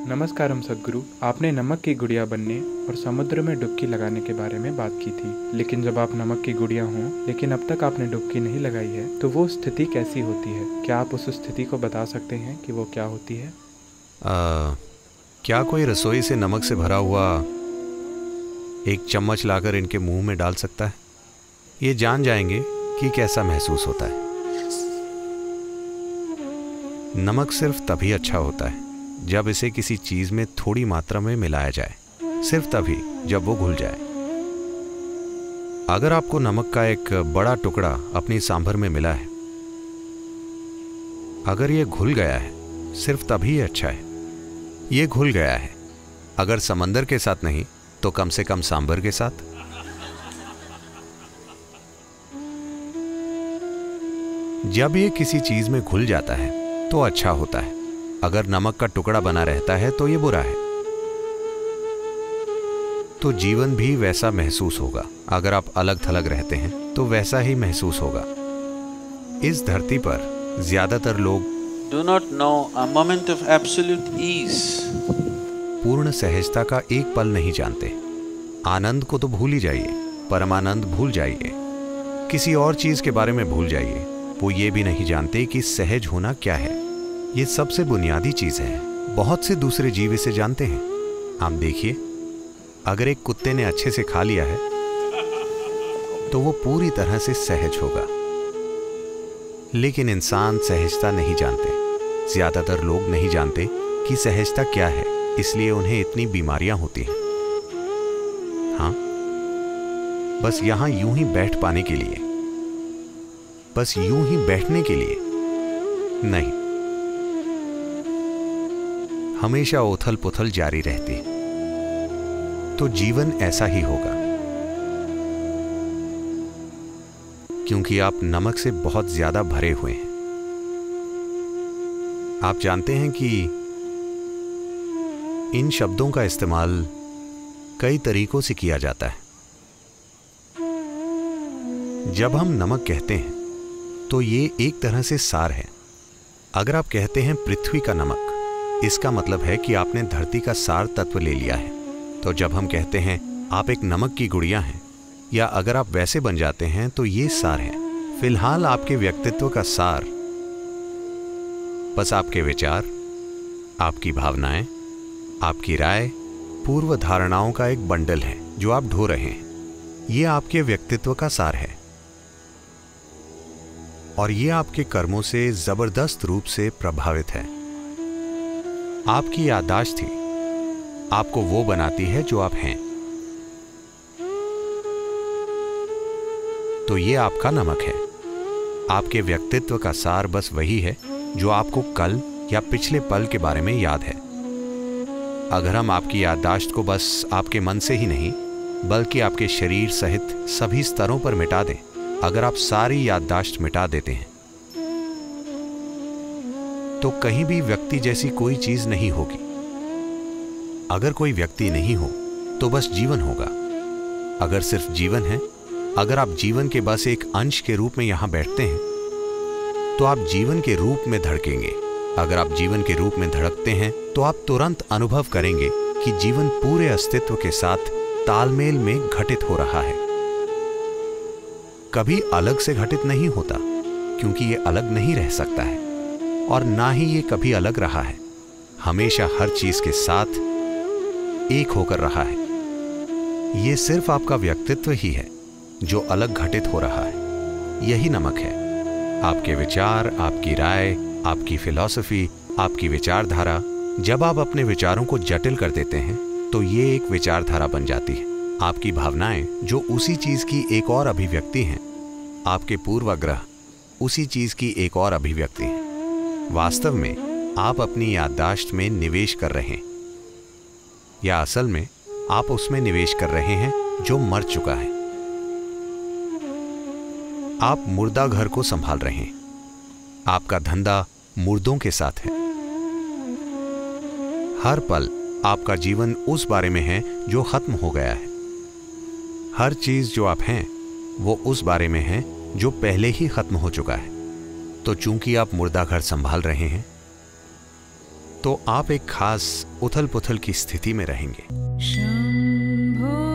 नमस्कारम सद्गुरु। आपने नमक की गुड़िया बनने और समुद्र में डुबकी लगाने के बारे में बात की थी, लेकिन जब आप नमक की गुड़िया हों लेकिन अब तक आपने डुबकी नहीं लगाई है तो वो स्थिति कैसी होती है? क्या आप उस स्थिति को बता सकते हैं कि वो क्या होती है? क्या कोई रसोई से नमक से भरा हुआ एक चम्मच लाकर इनके मुंह में डाल सकता है? ये जान जाएंगे कि कैसा महसूस होता है। नमक सिर्फ तभी अच्छा होता है जब इसे किसी चीज में थोड़ी मात्रा में मिलाया जाए, सिर्फ तभी जब वो घुल जाए। अगर आपको नमक का एक बड़ा टुकड़ा अपनी सांभर में मिला है, अगर ये घुल गया है सिर्फ तभी ये अच्छा है। ये घुल गया है, अगर समंदर के साथ नहीं तो कम से कम सांभर के साथ। जब ये किसी चीज में घुल जाता है तो अच्छा होता है। अगर नमक का टुकड़ा बना रहता है तो ये बुरा है। तो जीवन भी वैसा महसूस होगा। अगर आप अलग थलग रहते हैं तो वैसा ही महसूस होगा। इस धरती पर ज्यादातर लोग do not know a moment of absolute ease. पूर्ण सहजता का एक पल नहीं जानते। आनंद को तो भूल ही जाइए, परमानंद भूल जाइए, किसी और चीज के बारे में भूल जाइए। वो ये भी नहीं जानते कि सहज होना क्या है। ये सबसे बुनियादी चीज है। बहुत से दूसरे जीव इसे जानते हैं। आप देखिए, अगर एक कुत्ते ने अच्छे से खा लिया है तो वो पूरी तरह से सहज होगा, लेकिन इंसान सहजता नहीं जानते। ज्यादातर लोग नहीं जानते कि सहजता क्या है, इसलिए उन्हें इतनी बीमारियां होती हैं। हाँ, बस यहां यूं ही बैठ पाने के लिए, बस यूं ही बैठने के लिए नहीं, हमेशा उथल पुथल जारी रहती। तो जीवन ऐसा ही होगा, क्योंकि आप नमक से बहुत ज्यादा भरे हुए हैं। आप जानते हैं कि इन शब्दों का इस्तेमाल कई तरीकों से किया जाता है। जब हम नमक कहते हैं तो ये एक तरह से सार है। अगर आप कहते हैं पृथ्वी का नमक, इसका मतलब है कि आपने धरती का सार तत्व ले लिया है। तो जब हम कहते हैं आप एक नमक की गुड़िया हैं, या अगर आप वैसे बन जाते हैं तो ये सार है। फिलहाल आपके व्यक्तित्व का सार बस आपके विचार, आपकी भावनाएं, आपकी राय, पूर्व धारणाओं का एक बंडल है जो आप ढो रहे हैं। ये आपके व्यक्तित्व का सार है, और ये आपके कर्मों से जबरदस्त रूप से प्रभावित है। आपकी याददाश्त ही आपको वो बनाती है जो आप हैं। तो ये आपका नमक है। आपके व्यक्तित्व का सार बस वही है जो आपको कल या पिछले पल के बारे में याद है। अगर हम आपकी याददाश्त को बस आपके मन से ही नहीं, बल्कि आपके शरीर सहित सभी स्तरों पर मिटा दें, अगर आप सारी याददाश्त मिटा देते हैं तो कहीं भी व्यक्ति जैसी कोई चीज नहीं होगी। अगर कोई व्यक्ति नहीं हो तो बस जीवन होगा। अगर सिर्फ जीवन है, अगर आप जीवन के बस एक अंश के रूप में यहां बैठते हैं तो आप जीवन के रूप में धड़केंगे। अगर आप जीवन के रूप में धड़कते हैं तो आप तुरंत अनुभव करेंगे कि जीवन पूरे अस्तित्व के साथ तालमेल में घटित हो रहा है। कभी अलग से घटित नहीं होता, क्योंकि ये अलग नहीं रह सकता है, और ना ही ये कभी अलग रहा है। हमेशा हर चीज के साथ एक होकर रहा है। ये सिर्फ आपका व्यक्तित्व ही है जो अलग घटित हो रहा है। यही नमक है। आपके विचार, आपकी राय, आपकी फिलॉसफी, आपकी विचारधारा। जब आप अपने विचारों को जटिल कर देते हैं तो ये एक विचारधारा बन जाती है। आपकी भावनाएं जो उसी चीज की एक और अभिव्यक्ति हैं, आपके पूर्वाग्रह उसी चीज की एक और अभिव्यक्ति हैं। वास्तव में आप अपनी याददाश्त में निवेश कर रहे हैं, या असल में आप उसमें निवेश कर रहे हैं जो मर चुका है। आप मुर्दा घर को संभाल रहे हैं। आपका धंधा मुर्दों के साथ है। हर पल आपका जीवन उस बारे में है जो खत्म हो गया है। हर चीज जो आप हैं वो उस बारे में है जो पहले ही खत्म हो चुका है। तो चूंकि आप मुर्दा घर संभाल रहे हैं, तो आप एक खास उथल पुथल की स्थिति में रहेंगे। शंभो